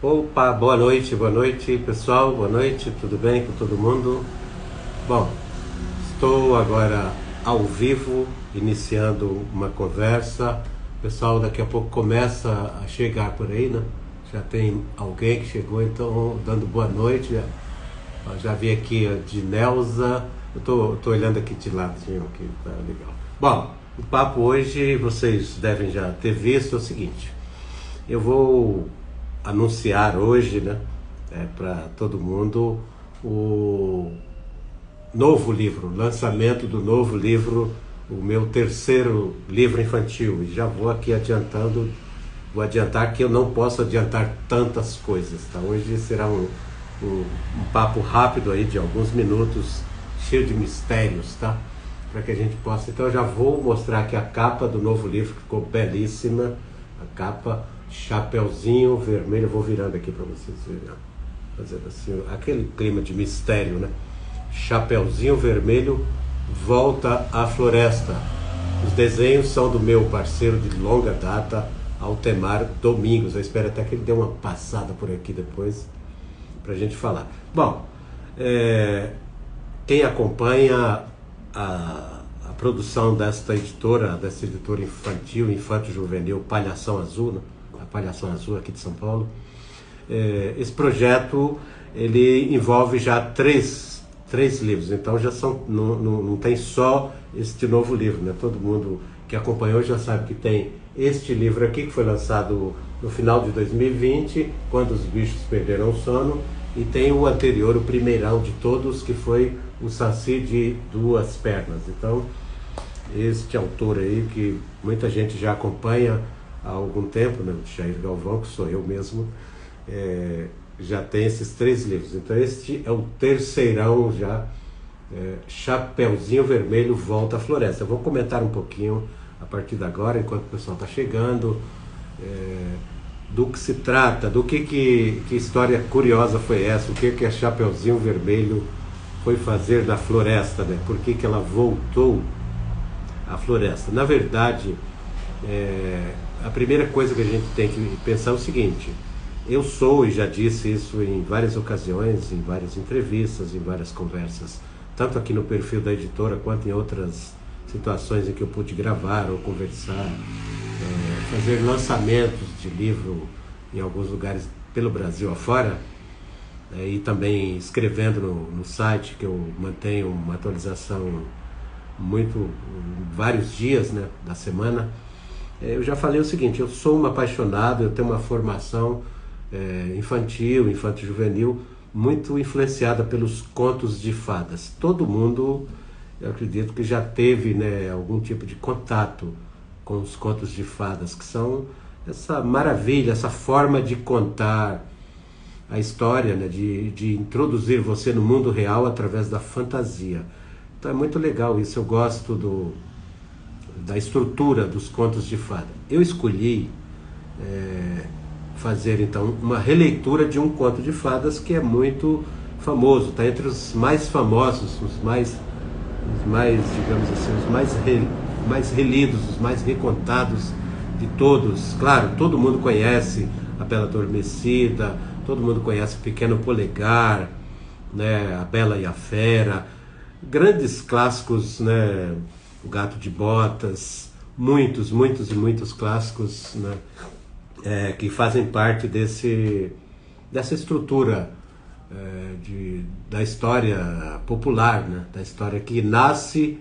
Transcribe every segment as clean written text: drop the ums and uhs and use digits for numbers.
Opa, boa noite pessoal, boa noite, tudo bem com todo mundo? Bom, estou agora ao vivo, iniciando uma conversa. O pessoal daqui a pouco começa a chegar por aí, né? Já tem alguém que chegou, então dando boa noite. Já vi aqui a de Nelza, eu tô olhando aqui de ladinho, aqui, tá legal. Bom, o papo hoje, vocês devem já ter visto, é o seguinte: eu vou anunciar hoje, né, para todo mundo, o novo livro, o lançamento do novo livro, o meu terceiro livro infantil. E já vou aqui adiantando, vou adiantar que eu não posso adiantar tantas coisas, tá? Hoje será um papo rápido aí de alguns minutos, cheio de mistérios, tá? Para que a gente possa. Então eu já vou mostrar aqui a capa do novo livro, que ficou belíssima, a capa, chapeuzinho vermelho. Eu vou virando aqui para vocês verem, fazendo assim, aquele clima de mistério, né? Chapeuzinho vermelho volta à floresta. Os desenhos são do meu parceiro de longa data, Altemar Domingos. Eu espero até que ele dê uma passada por aqui depois para a gente falar. Bom, quem acompanha a produção dessa editora infantil, infanto-juvenil, Palhação Azul, né? A Palhação Azul aqui de São Paulo, esse projeto ele envolve já três livros. Então já são, não tem só este novo livro, né? Todo mundo que acompanhou já sabe que tem este livro aqui, que foi lançado no final de 2020, Quando os Bichos Perderam o Sono, e tem o anterior, o primeirão de todos, que foi o Saci de Duas Pernas. Então, este autor aí, que muita gente já acompanha há algum tempo, né, o Jair Galvão, que sou eu mesmo, já tem esses três livros. Então este é o terceirão já, Chapeuzinho Vermelho volta à floresta. Eu vou comentar um pouquinho a partir de agora, enquanto o pessoal está chegando, do que se trata, do que história curiosa foi essa, o que a Chapeuzinho Vermelho foi fazer na floresta, né? Por que ela voltou à floresta? Na verdade, a primeira coisa que a gente tem que pensar é o seguinte: eu sou, e já disse isso em várias ocasiões, em várias entrevistas, em várias conversas, tanto aqui no perfil da editora, quanto em outras situações em que eu pude gravar ou conversar, fazer lançamentos de livro em alguns lugares pelo Brasil afora, e também escrevendo no site, que eu mantenho uma atualização vários dias, né, da semana. Eu já falei o seguinte: eu sou um apaixonado, eu tenho uma formação infantil, infanto-juvenil, muito influenciada pelos contos de fadas. Todo mundo, eu acredito que já teve, né, algum tipo de contato com os contos de fadas, que são essa maravilha, essa forma de contar a história, né, de introduzir você no mundo real através da fantasia. Então é muito legal isso, eu gosto da estrutura dos contos de fada. Eu escolhi fazer então uma releitura de um conto de fadas que é muito famoso, está entre os mais famosos, os mais, digamos assim, os mais relidos, os mais recontados de todos. Claro, todo mundo conhece A Bela Adormecida, todo mundo conhece O Pequeno Polegar, né, A Bela e a Fera, grandes clássicos, né, O Gato de Botas, muitos e muitos clássicos, né, que fazem parte dessa estrutura da história popular, né, da história que nasce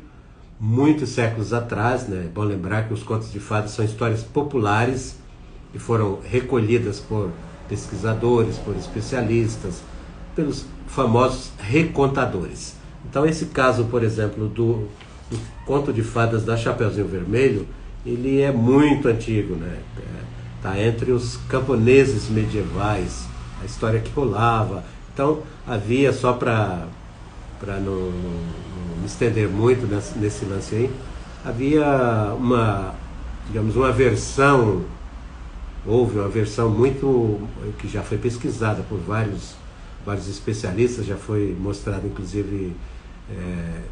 muitos séculos atrás, né? É bom lembrar que os contos de fadas são histórias populares que foram recolhidas por pesquisadores, por especialistas, pelos famosos recontadores. Então esse caso, por exemplo, do conto de fadas da Chapeuzinho Vermelho, ele é muito antigo, né? Tá entre os camponeses medievais, a história que rolava. Então havia, só para não me estender muito nesse lance aí, havia houve uma versão muito, que já foi pesquisada por vários especialistas, já foi mostrado, inclusive,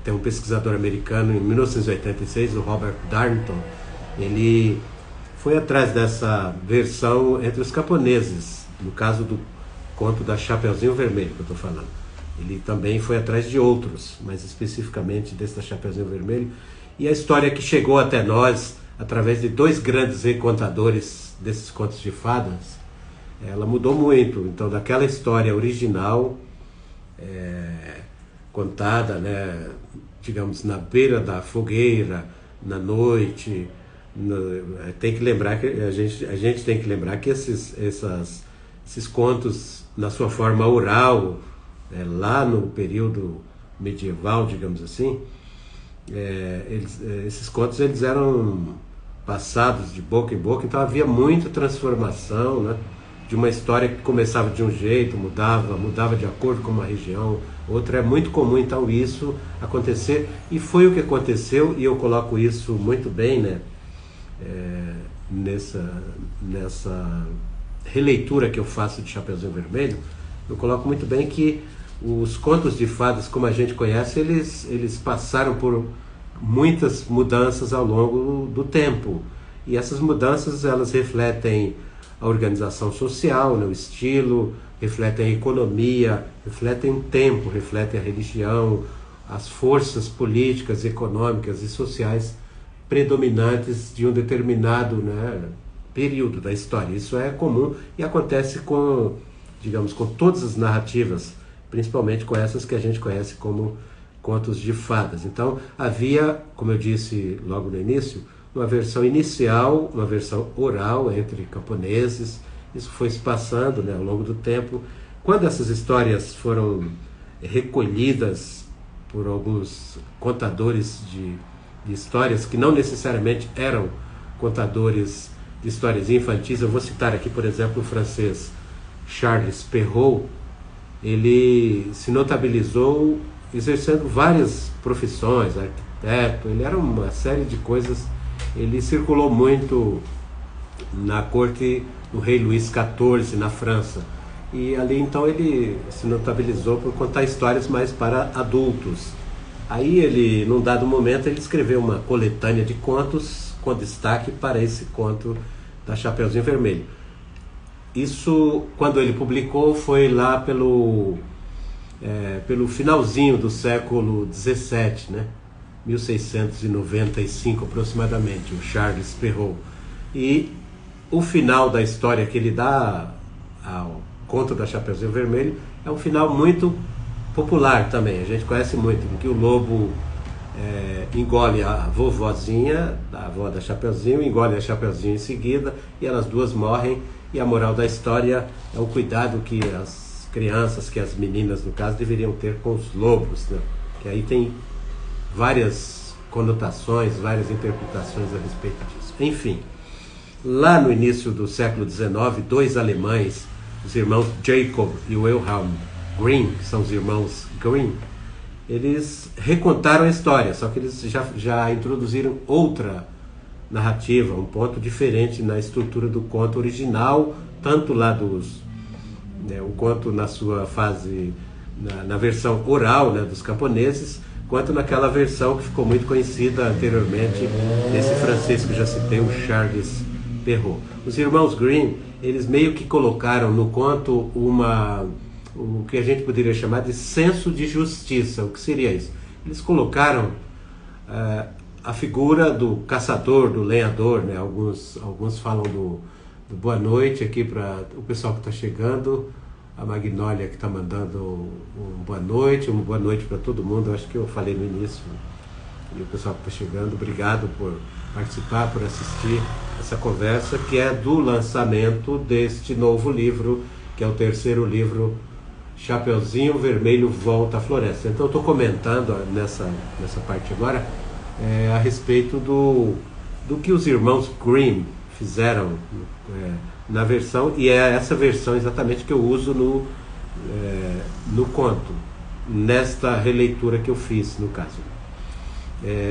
tem um pesquisador americano em 1986, o Robert Darnton, ele foi atrás dessa versão entre os camponeses No caso do conto da Chapeuzinho Vermelho que eu estou falando. Ele também foi atrás de outros, mas especificamente desse da Chapeuzinho Vermelho. E a história que chegou até nós, através de dois grandes recontadores desses contos de fadas, ela mudou muito. Então, daquela história original, contada, né, digamos, na beira da fogueira, na noite, tem que lembrar que a gente tem que lembrar que esses contos, na sua forma oral, lá no período medieval, digamos assim, esses contos eles eram passados de boca em boca, então havia muita transformação, né, de uma história que começava de um jeito, mudava de acordo com uma região, outra. É muito comum então isso acontecer, e foi o que aconteceu, e eu coloco isso muito bem, né, nessa releitura que eu faço de Chapeuzinho Vermelho. Eu coloco muito bem que os contos de fadas, como a gente conhece, eles passaram por muitas mudanças ao longo do tempo, e essas mudanças elas refletem a organização social, né, o estilo, refletem a economia, refletem o tempo, refletem a religião, as forças políticas, econômicas e sociais predominantes de um determinado, né, período da história. Isso é comum e acontece com, digamos, com todas as narrativas, principalmente com essas que a gente conhece como contos de fadas. Então havia, como eu disse logo no início, uma versão inicial, uma versão oral entre camponeses. Isso foi se passando, né, ao longo do tempo. Quando essas histórias foram recolhidas por alguns contadores de histórias, que não necessariamente eram contadores de histórias infantis, eu vou citar aqui, por exemplo, o francês Charles Perrault. Ele se notabilizou exercendo várias profissões, arquiteto, ele era uma série de coisas. Ele circulou muito na corte do rei Luís XIV, na França. E ali então ele se notabilizou por contar histórias mais para adultos. Aí ele, num dado momento, ele escreveu uma coletânea de contos com destaque para esse conto da Chapeuzinho Vermelho. Isso, quando ele publicou, foi lá pelo finalzinho do século XVII, né? 1695 aproximadamente, o Charles Perrault. E o final da história que ele dá ao conto da Chapeuzinho Vermelho é um final muito popular também. A gente conhece muito, em que o lobo engole a vovozinha, a avó da Chapeuzinho, engole a Chapeuzinho em seguida, e elas duas morrem. E a moral da história é o cuidado que as crianças, que as meninas no caso, deveriam ter com os lobos, né? Que aí tem várias conotações, várias interpretações a respeito disso. Enfim, lá no início do século XIX, dois alemães, os irmãos Jacob e Wilhelm Grimm, que são os irmãos Grimm, eles recontaram a história, só que eles já introduziram outra narrativa, um ponto diferente na estrutura do conto original, tanto lá o conto na sua fase, na versão oral, né, dos camponeses, quanto naquela versão que ficou muito conhecida anteriormente, desse francês que eu já citei, o Charles Perrault. Os irmãos Grimm, eles meio que colocaram no conto o que a gente poderia chamar de senso de justiça. O que seria isso? Eles colocaram a figura do caçador, do lenhador, né? Alguns falam do boa noite aqui para o pessoal que está chegando, a Magnólia que está mandando uma boa noite para todo mundo. Eu acho que eu falei no início, e o pessoal que está chegando, obrigado por participar, por assistir essa conversa, que é do lançamento deste novo livro, que é o terceiro livro, Chapeuzinho Vermelho Volta à Floresta. Então eu estou comentando nessa parte agora a respeito do que os irmãos Grimm fizeram na versão, e é essa versão exatamente que eu uso no conto, nesta releitura que eu fiz, no caso.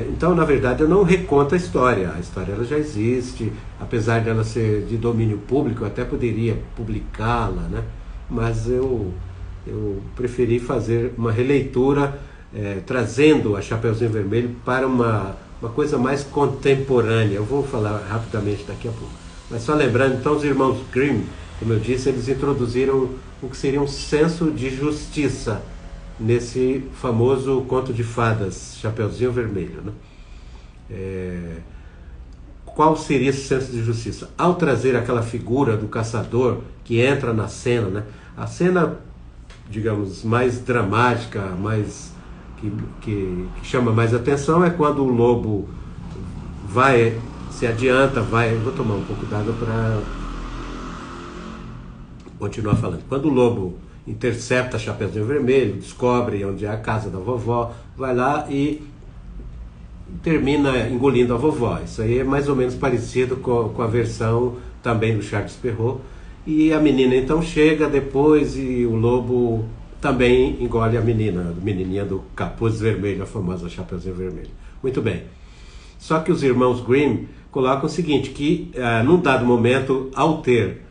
Então, na verdade, eu não reconto a história ela já existe, apesar dela ser de domínio público, eu até poderia publicá-la, né? Mas eu preferi fazer uma releitura, trazendo a Chapeuzinho Vermelho para uma coisa mais contemporânea. Eu vou falar rapidamente daqui a pouco. Mas só lembrando, então, os irmãos Grimm, como eu disse, eles introduziram o que seria um senso de justiça nesse famoso conto de fadas, Chapeuzinho Vermelho, né? Qual seria esse senso de justiça? Ao trazer aquela figura do caçador que entra na cena, né? A cena, digamos, mais dramática, mais que chama mais atenção é quando o lobo se adianta, vou tomar um pouco d'água para continuar falando. Quando o lobo intercepta Chapeuzinho Vermelho, descobre onde é a casa da vovó, vai lá e termina engolindo a vovó. Isso aí é mais ou menos parecido com a versão também do Charles Perrault. E a menina então chega depois e o lobo também engole a menininha do capuz vermelho, a famosa Chapeuzinho Vermelho. Muito bem. Só que os irmãos Grimm colocam o seguinte, que num dado momento, ao ter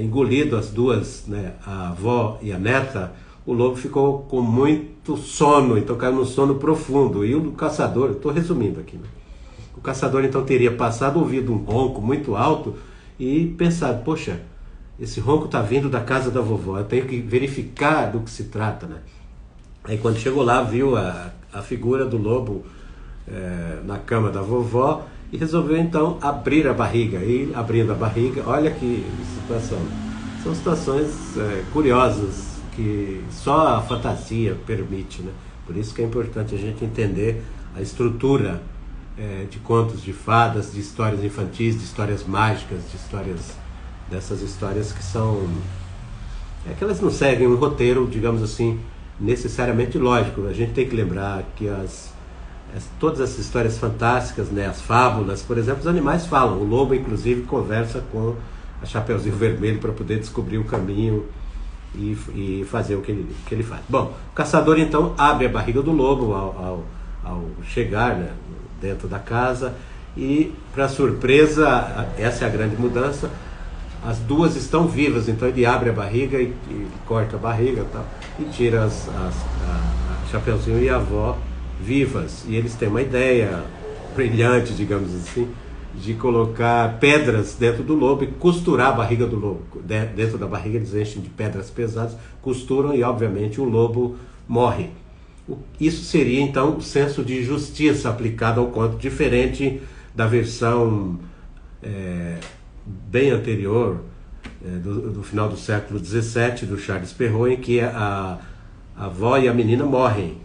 engolido as duas, né, a avó e a neta, o lobo ficou com muito sono, então caiu num sono profundo. E o caçador, estou resumindo aqui, né? O caçador então teria passado, ouvido um ronco muito alto e pensado, poxa, esse ronco está vindo da casa da vovó, eu tenho que verificar do que se trata, né? Aí quando chegou lá, viu a figura do lobo na cama da vovó e resolveu então abrir a barriga. E abrindo a barriga, olha que situação. São situações curiosas que só a fantasia permite, né? Por isso que é importante a gente entender a estrutura de contos de fadas, de histórias infantis, de histórias mágicas, dessas histórias que são... que elas não seguem um roteiro, digamos assim, necessariamente lógico. A gente tem que lembrar que todas essas histórias fantásticas, né, as fábulas, por exemplo, os animais falam. O lobo, inclusive, conversa com a Chapeuzinho Vermelho para poder descobrir o caminho e fazer o que ele faz. Bom, o caçador então abre a barriga do lobo ao chegar, né, dentro da casa e, para surpresa, essa é a grande mudança, as duas estão vivas. Então ele abre a barriga e corta a barriga e tira a Chapeuzinho e a avó vivas. E eles têm uma ideia brilhante, digamos assim, de colocar pedras dentro do lobo e costurar a barriga do lobo. Dentro da barriga eles enchem de pedras pesadas, costuram e obviamente o lobo morre. Isso seria então o senso de justiça aplicado ao conto, diferente da versão bem anterior, do final do século XVII, do Charles Perrault, em que a avó e a menina morrem.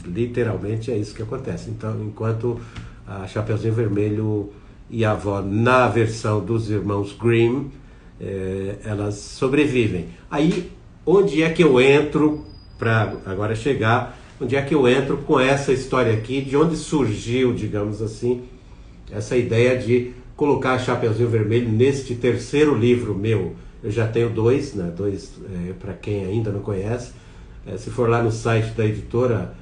Literalmente é isso que acontece. Então, enquanto a Chapeuzinho Vermelho e a avó, na versão dos irmãos Grimm, elas sobrevivem. Aí, onde é que eu entro, para agora chegar, onde é que eu entro com essa história aqui, de onde surgiu, digamos assim, essa ideia de colocar a Chapeuzinho Vermelho neste terceiro livro meu. Eu já tenho dois, né? Para quem ainda não conhece. Se for lá no site da editora,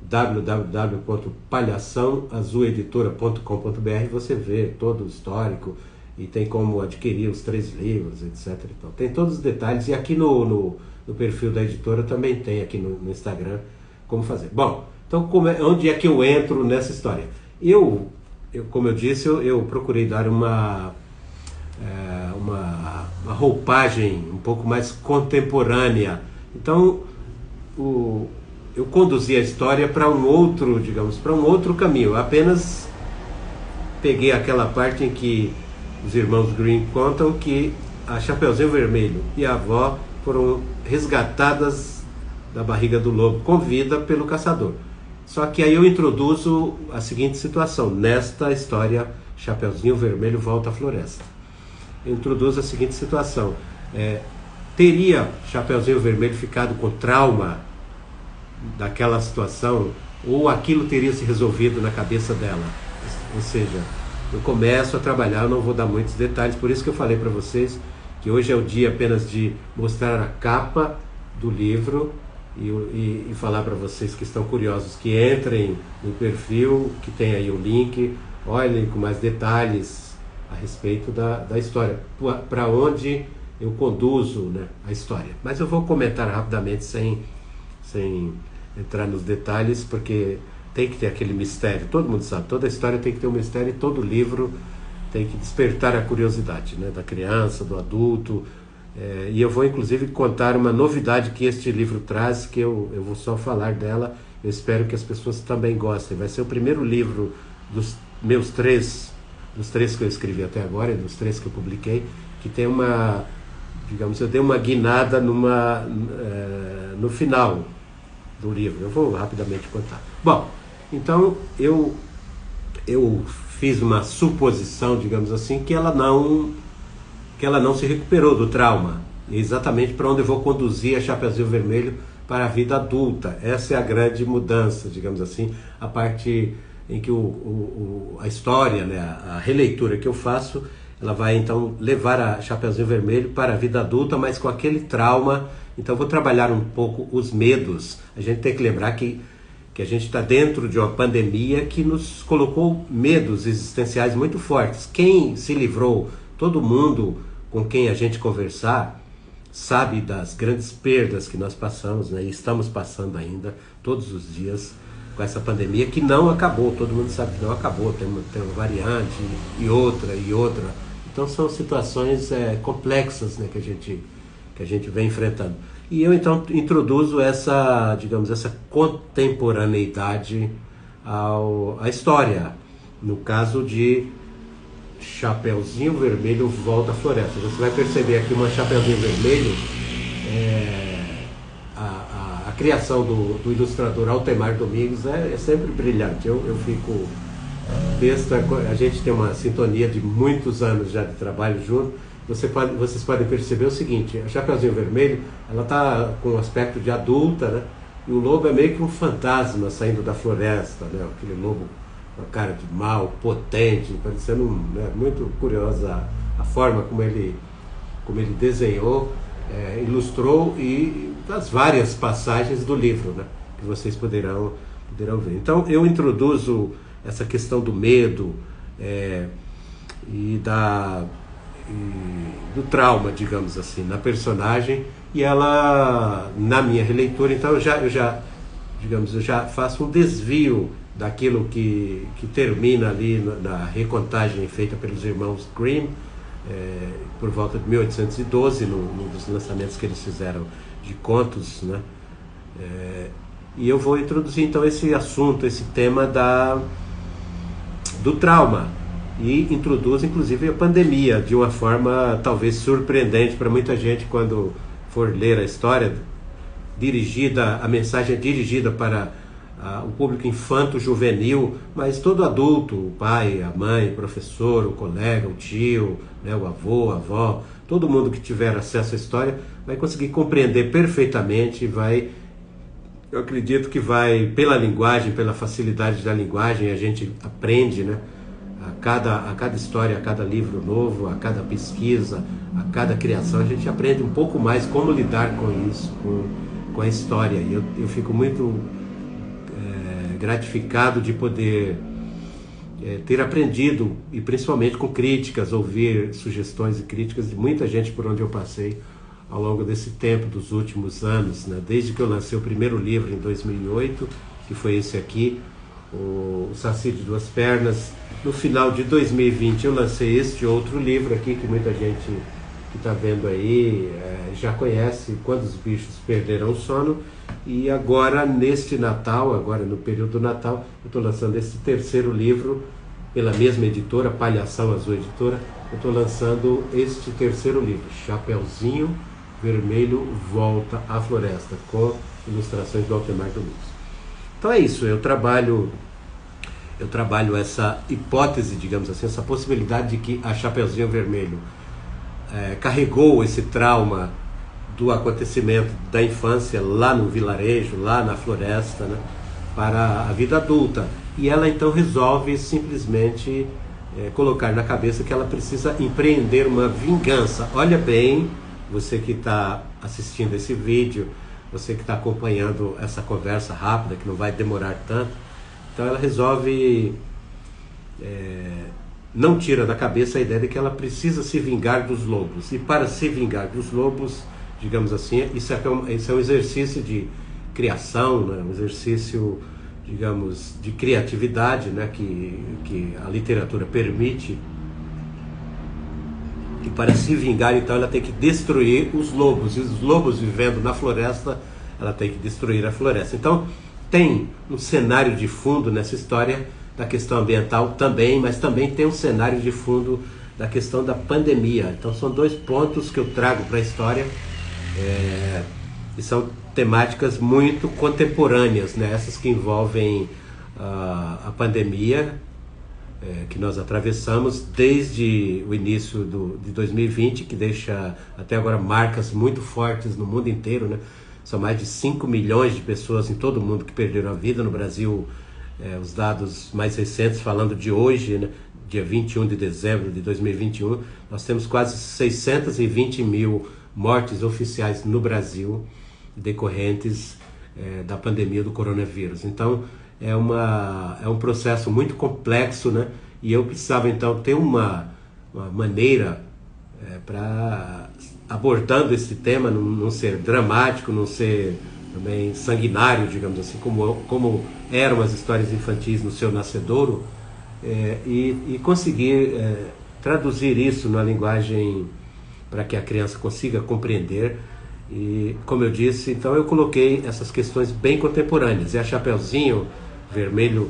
www.palhaçãoazuleditora.com.br, você vê todo o histórico e tem como adquirir os 3 livros, etc. Então, tem todos os detalhes, e aqui no perfil da editora também tem, aqui no Instagram, como fazer. Bom, então onde é que eu entro nessa história? Como eu disse, eu procurei dar uma roupagem um pouco mais contemporânea. Então, eu conduzi a história para um outro caminho. Eu apenas peguei aquela parte em que os irmãos Grimm contam que a Chapeuzinho Vermelho e a avó foram resgatadas da barriga do lobo com vida pelo caçador. Só que aí eu introduzo a seguinte situação. Nesta história, Chapeuzinho Vermelho volta à floresta. Eu introduzo a seguinte situação. Teria Chapeuzinho Vermelho ficado com trauma daquela situação, ou aquilo teria se resolvido na cabeça dela? Ou seja, eu começo a trabalhar, eu não vou dar muitos detalhes, por isso que eu falei para vocês que hoje é o dia apenas de mostrar a capa do livro e falar para vocês que estão curiosos que entrem no perfil, que tem aí o link, olhem com mais detalhes a respeito da história, para onde eu conduzo, né, a história. Mas eu vou comentar rapidamente sem entrar nos detalhes, porque tem que ter aquele mistério. Todo mundo sabe, toda história tem que ter um mistério, e todo livro tem que despertar a curiosidade, né, da criança, do adulto, E eu vou inclusive contar uma novidade que este livro traz, que eu vou só falar dela. Eu espero que as pessoas também gostem. Vai ser o primeiro livro dos meus dos três que eu escrevi até agora, e dos três que eu publiquei, que tem uma, digamos, eu dei uma guinada no final do livro. Eu vou rapidamente contar. Bom, então eu fiz uma suposição, digamos assim, que ela não se recuperou do trauma, exatamente para onde eu vou conduzir a Chapeuzinho Vermelho para a vida adulta. Essa é a grande mudança, digamos assim, a parte em que a história, né, a releitura que eu faço, ela vai então levar a Chapeuzinho Vermelho para a vida adulta, mas com aquele trauma. Então vou trabalhar um pouco os medos. A gente tem que lembrar que a gente está dentro de uma pandemia que nos colocou medos existenciais muito fortes. Quem se livrou, todo mundo com quem a gente conversar, sabe das grandes perdas que nós passamos, né? E estamos passando ainda todos os dias com essa pandemia que não acabou. Todo mundo sabe que não acabou, tem uma variante e outra. Então são situações complexas, né, que a gente vem enfrentando. E eu então introduzo essa, digamos, essa contemporaneidade à história, no caso de Chapeuzinho Vermelho Volta à Floresta. Você vai perceber aqui uma Chapeuzinho Vermelho, a criação do ilustrador Altemar Domingos é sempre brilhante. Eu fico besta, a gente tem uma sintonia de muitos anos já de trabalho junto. Vocês podem perceber o seguinte: a Chapeuzinho Vermelho, ela está com um aspecto de adulta, né? E o lobo é meio que um fantasma saindo da floresta, né? Aquele lobo com a cara de mal, potente, parecendo né? Muito curiosa a forma como ele desenhou, ilustrou, e das várias passagens do livro, né? Que vocês poderão ver. Então eu introduzo essa questão do medo e do trauma, digamos assim, na personagem, e ela, na minha releitura, então eu já faço um desvio daquilo que termina ali na recontagem feita pelos irmãos Grimm, por volta de 1812, num dos lançamentos que eles fizeram de contos, né? E eu vou introduzir então esse assunto, esse tema do trauma, e introduz inclusive a pandemia de uma forma talvez surpreendente para muita gente quando for ler a história. A mensagem é dirigida para o público infanto-juvenil, mas todo adulto, o pai, a mãe, o professor, o colega, o tio, né, o avô, a avó, todo mundo que tiver acesso à história vai conseguir compreender perfeitamente, eu acredito que vai, pela linguagem, pela facilidade da linguagem, a gente aprende, né? A cada história, a cada livro novo, a cada pesquisa, a cada criação, a gente aprende um pouco mais como lidar com isso, com a história. E eu fico muito gratificado de poder ter aprendido, e principalmente com críticas, ouvir sugestões e críticas de muita gente por onde eu passei ao longo desse tempo, dos últimos anos, né? Desde que eu lancei o primeiro livro em 2008, que foi esse aqui, o Saci de Duas Pernas. No final de 2020 eu lancei este outro livro aqui, que muita gente que está vendo aí já conhece, Quando os Bichos Perderam o Sono. E agora, neste Natal, agora no período do Natal, eu estou lançando esse terceiro livro pela mesma editora, Palhação Azul Editora. Eu estou lançando este terceiro livro, Chapeuzinho Vermelho Volta à Floresta, com ilustrações do Altemar Domingos. Então é isso, eu trabalho essa hipótese, digamos assim, essa possibilidade de que a Chapeuzinho Vermelho carregou esse trauma do acontecimento da infância lá no vilarejo, lá na floresta, né, para a vida adulta. E ela então resolve simplesmente colocar na cabeça que ela precisa empreender uma vingança. Olha bem, você que está assistindo esse vídeo, você que está acompanhando essa conversa rápida, que não vai demorar tanto. Então ela resolve, não tira da cabeça a ideia de que ela precisa se vingar dos lobos. E para se vingar dos lobos, digamos assim, isso é um exercício de criação, né? Um exercício, digamos, de criatividade, né? que a literatura permite para se vingar, então, ela tem que destruir os lobos. E os lobos vivendo na floresta, ela tem que destruir a floresta. Então, tem um cenário de fundo nessa história da questão ambiental também, mas também tem um cenário de fundo da questão da pandemia. Então, são dois pontos que eu trago para a história, e são temáticas muito contemporâneas, né? Essas que envolvem a pandemia, que nós atravessamos desde o início de 2020, que deixa até agora marcas muito fortes no mundo inteiro, né? São mais de 5 milhões de pessoas em todo o mundo que perderam a vida. No Brasil, os dados mais recentes, falando de hoje, né, dia 21 de dezembro de 2021, nós temos quase 620 mil mortes oficiais no Brasil, decorrentes da pandemia do coronavírus. Então, é um processo muito complexo, né? E eu precisava, então, ter uma maneira para abordando esse tema, não ser dramático, não ser também sanguinário, digamos assim, como eram as histórias infantis no Seu Nascedouro, e conseguir traduzir isso na linguagem para que a criança consiga compreender. E, como eu disse, então eu coloquei essas questões bem contemporâneas. E a Chapeuzinho Vermelho,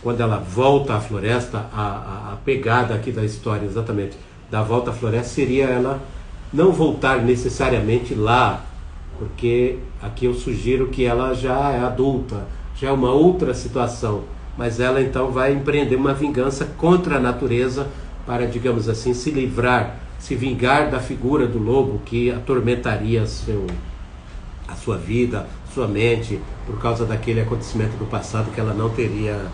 quando ela volta à floresta, a pegada aqui da história exatamente da volta à floresta seria ela não voltar necessariamente lá, porque aqui eu sugiro que ela já é adulta, já é uma outra situação, mas ela então vai empreender uma vingança contra a natureza para, digamos assim, se livrar, se vingar da figura do lobo que atormentaria a sua vida, sua mente, por causa daquele acontecimento do passado que ela não teria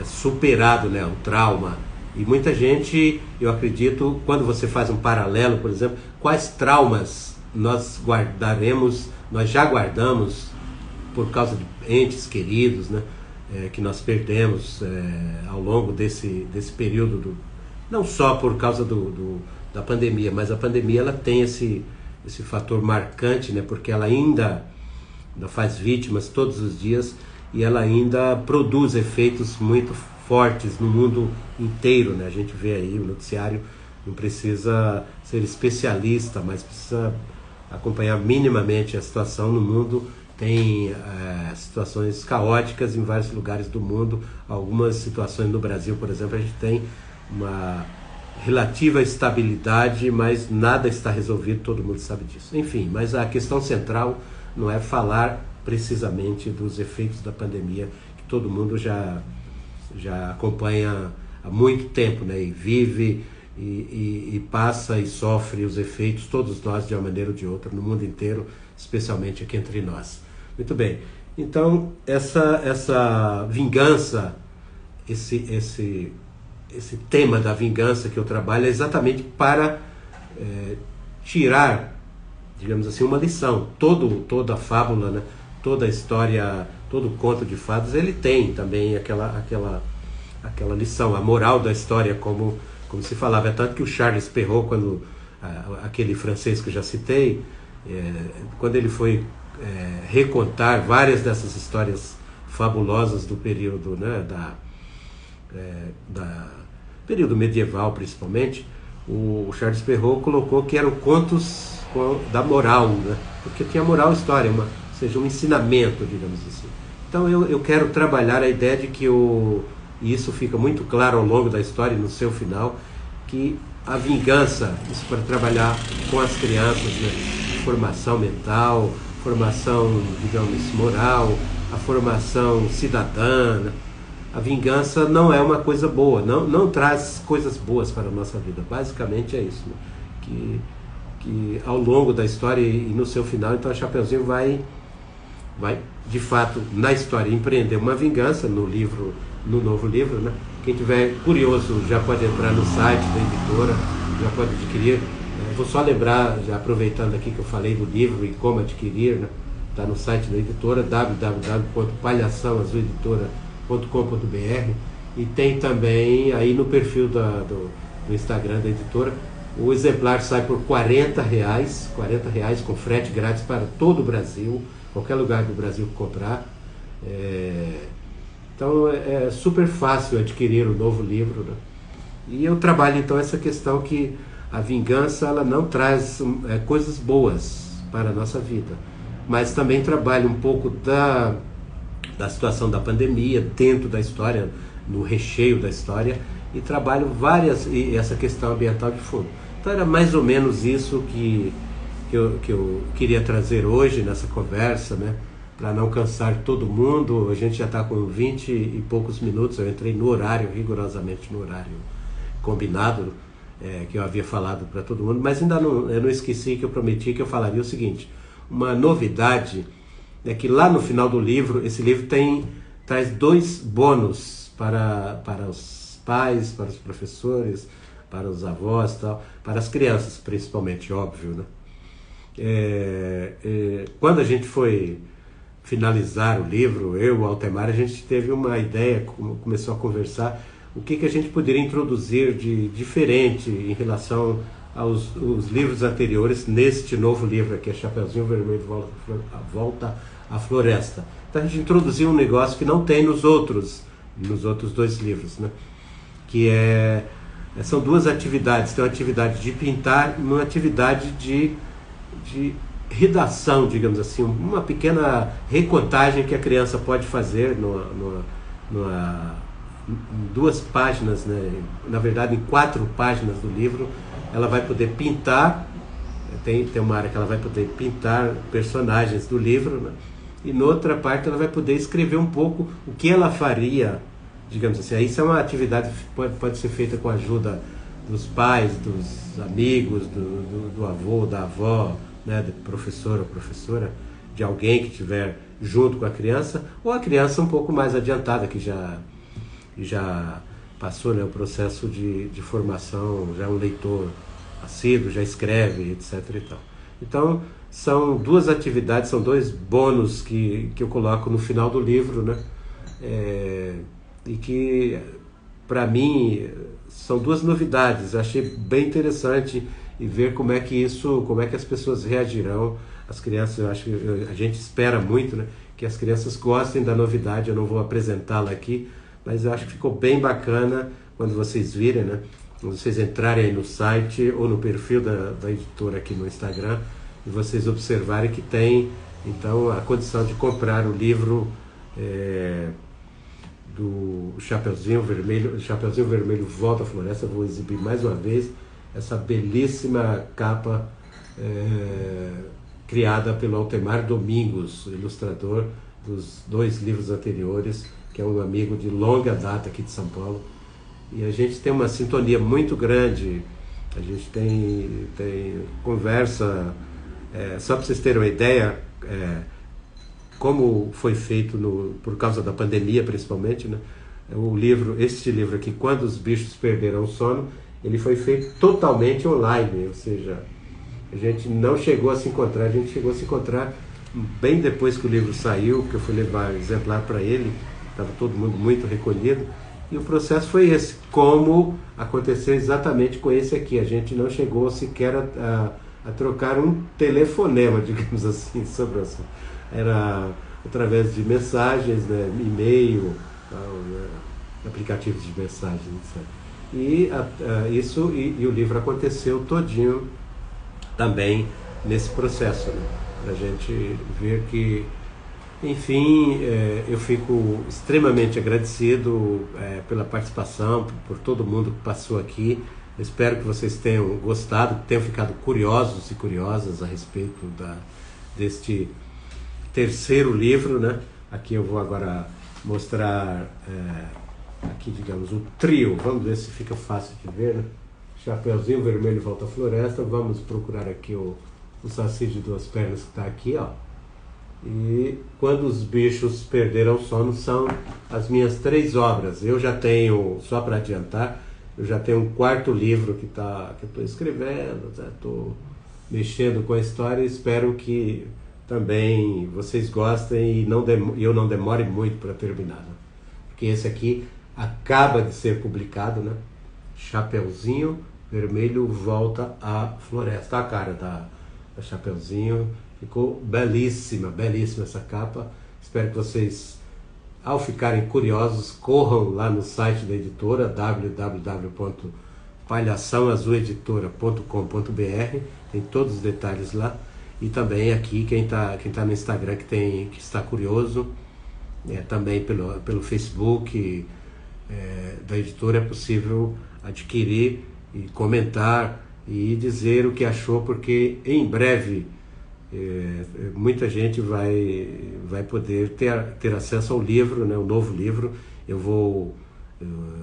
superado, né, o trauma. E muita gente, eu acredito, quando você faz um paralelo, por exemplo, quais traumas nós já guardamos por causa de entes queridos, né, que nós perdemos ao longo desse período, não só por causa da pandemia, mas a pandemia ela tem esse fator marcante, né, porque ela ainda faz vítimas todos os dias e ela ainda produz efeitos muito fortes no mundo inteiro, né? A gente vê aí o noticiário, não precisa ser especialista, mas precisa acompanhar minimamente a situação no mundo. Tem situações caóticas em vários lugares do mundo. Algumas situações no Brasil, por exemplo, a gente tem uma relativa estabilidade, mas nada está resolvido, todo mundo sabe disso. Enfim, mas a questão central não é falar precisamente dos efeitos da pandemia, que todo mundo já acompanha há muito tempo, né? E vive e passa e sofre os efeitos, todos nós, de uma maneira ou de outra, no mundo inteiro, especialmente aqui entre nós. Muito bem, então essa vingança, esse tema da vingança que eu trabalho é exatamente para tirar, digamos assim, uma lição. Toda a fábula, né? Toda a história, todo conto de fadas, ele tem também aquela lição, a moral da história, como se falava. É tanto que o Charles Perrault, quando aquele francês que eu já citei, quando ele foi recontar várias dessas histórias fabulosas do período, né, período medieval principalmente, o Charles Perrault colocou que eram contos da moral, né, porque tinha moral história, ou seja, um ensinamento, digamos assim. Então eu quero trabalhar a ideia de que e isso fica muito claro ao longo da história e no seu final, que a vingança, isso para trabalhar com as crianças, né? Formação mental, formação, digamos, moral, a formação cidadã, né? A vingança não é uma coisa boa, não traz coisas boas para a nossa vida. Basicamente é isso, né? Que ao longo da história e no seu final, então a Chapeuzinho vai de fato na história empreender uma vingança no novo livro, né? Quem tiver curioso já pode entrar no site da editora, já pode adquirir. Vou só lembrar, já aproveitando aqui que eu falei do livro e como adquirir, né? Está no site da editora, www.palhaçãoazuleditora.com.br, e tem também aí no perfil do Instagram da editora. O exemplar sai por R$40 com frete grátis para todo o Brasil, qualquer lugar do Brasil que comprar. Então é super fácil adquirir o novo livro, né? E eu trabalho então essa questão que a vingança ela não traz coisas boas para a nossa vida, mas também trabalha um pouco da situação da pandemia dentro da história, no recheio da história, e trabalho e essa questão ambiental de fundo. Então era mais ou menos isso que eu queria trazer hoje nessa conversa, né? Para não cansar todo mundo. A gente já está com 20 e poucos minutos, eu entrei no horário, rigorosamente no horário combinado, que eu havia falado para todo mundo, mas ainda eu não esqueci que eu prometi que eu falaria o seguinte: uma novidade é que lá no final do livro, esse livro traz 2 bônus para os pais, para os professores, para os avós, tal, para as crianças principalmente, óbvio, né? Quando a gente foi finalizar o livro, eu e o Altemar, a gente teve uma ideia, começou a conversar o que a gente poderia introduzir de diferente em relação aos livros anteriores neste novo livro aqui, Chapeuzinho Vermelho Volta à Floresta. Então a gente introduziu um negócio que não tem nos outros 2 livros, né? Que são 2 atividades. Tem uma atividade de pintar e uma atividade de redação, digamos assim, uma pequena recontagem que a criança pode fazer em 2 páginas, né? Na verdade em 4 páginas do livro. Ela vai poder pintar, tem uma área que ela vai poder pintar personagens do livro, né? E noutra parte ela vai poder escrever um pouco o que ela faria, digamos assim. Isso é uma atividade que pode ser feita com a ajuda dos pais, dos amigos, do avô, da avó, né, do professor ou professora, de alguém que estiver junto com a criança, ou a criança um pouco mais adiantada, que já passou, né, o processo de formação, já é um leitor assíduo, já escreve, etc. e tal. Então, são 2 atividades, são 2 bônus que eu coloco no final do livro, né? E que, para mim, são 2 novidades. Eu achei bem interessante e ver como é que as pessoas reagirão. As crianças, eu acho que a gente espera muito, né, que as crianças gostem da novidade. Eu não vou apresentá-la aqui, mas eu acho que ficou bem bacana quando vocês virem, né? Quando vocês entrarem aí no site ou no perfil da editora aqui no Instagram e vocês observarem que tem, então, a condição de comprar o livro do Chapeuzinho Vermelho Volta à Floresta. Eu vou exibir mais uma vez essa belíssima capa criada pelo Altemar Domingos, ilustrador dos 2 livros anteriores, que é um amigo de longa data aqui de São Paulo. E a gente tem uma sintonia muito grande, a gente tem conversa, só para vocês terem uma ideia, como foi feito por causa da pandemia principalmente, né? Este livro aqui, Quando os Bichos Perderam o Sono, ele foi feito totalmente online, ou seja, a gente não chegou a se encontrar, a gente chegou a se encontrar bem depois que o livro saiu, que eu fui levar exemplar para ele, estava todo mundo muito recolhido, e o processo foi esse, como aconteceu exatamente com esse aqui. A gente não chegou sequer a trocar um telefonema, digamos assim, sobre o assunto. Era através de mensagens, né, e-mail, aplicativos de mensagens, etc. E o livro aconteceu todinho também nesse processo, né? Para a gente ver que, enfim, eu fico extremamente agradecido pela participação, por todo mundo que passou aqui. Eu espero que vocês tenham gostado, que tenham ficado curiosos e curiosas a respeito deste 3º livro, né? Aqui eu vou agora mostrar, aqui, digamos, o trio. Vamos ver se fica fácil de ver, né? Chapeuzinho Vermelho Volta à Floresta. Vamos procurar aqui o Saci de 2 pernas, que está aqui, ó. E Quando os Bichos Perderam o Sono são as minhas 3 obras. Eu já tenho, só para adiantar, eu já tenho um 4º livro que eu estou escrevendo, estou mexendo com a história, e espero que também vocês gostem e eu não demore muito para terminar, né? Porque esse aqui acaba de ser publicado, né? Chapeuzinho Vermelho Volta à Floresta. A cara da Chapeuzinho. Ficou belíssima, belíssima essa capa. Espero que vocês, ao ficarem curiosos, corram lá no site da editora, palhaçãoazuleditora.com.br, tem todos os detalhes lá. E também aqui, quem tá no Instagram, que está curioso, também pelo Facebook da editora é possível adquirir e comentar e dizer o que achou, porque em breve muita gente vai poder ter acesso ao livro, né, o novo livro. Eu vou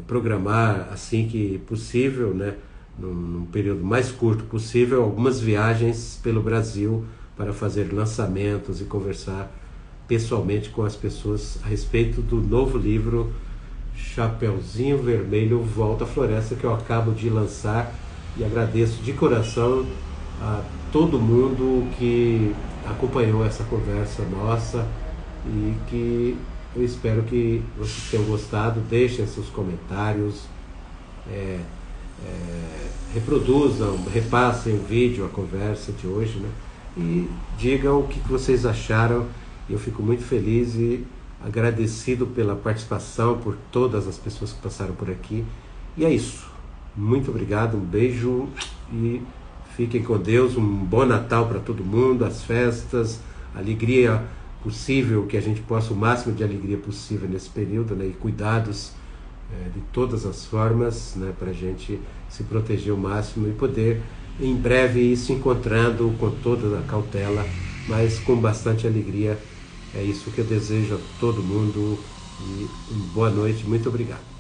programar assim que possível, né, num período mais curto possível, algumas viagens pelo Brasil para fazer lançamentos e conversar pessoalmente com as pessoas a respeito do novo livro Chapeuzinho Vermelho Volta à Floresta, que eu acabo de lançar, e agradeço de coração a todo mundo que acompanhou essa conversa nossa, e que eu espero que vocês tenham gostado. Deixem seus comentários, reproduzam, repassem o vídeo, a conversa de hoje, né? E digam o que vocês acharam. Eu fico muito feliz e agradecido pela participação, por todas as pessoas que passaram por aqui. E é isso. Muito obrigado, um beijo e fiquem com Deus. Um bom Natal para todo mundo, as festas, alegria possível, que a gente possa o máximo de alegria possível nesse período, né? E cuidados de todas as formas, né? Para a gente se proteger o máximo e poder em breve ir se encontrando com toda a cautela, mas com bastante alegria. É isso que eu desejo a todo mundo, e boa noite, muito obrigado.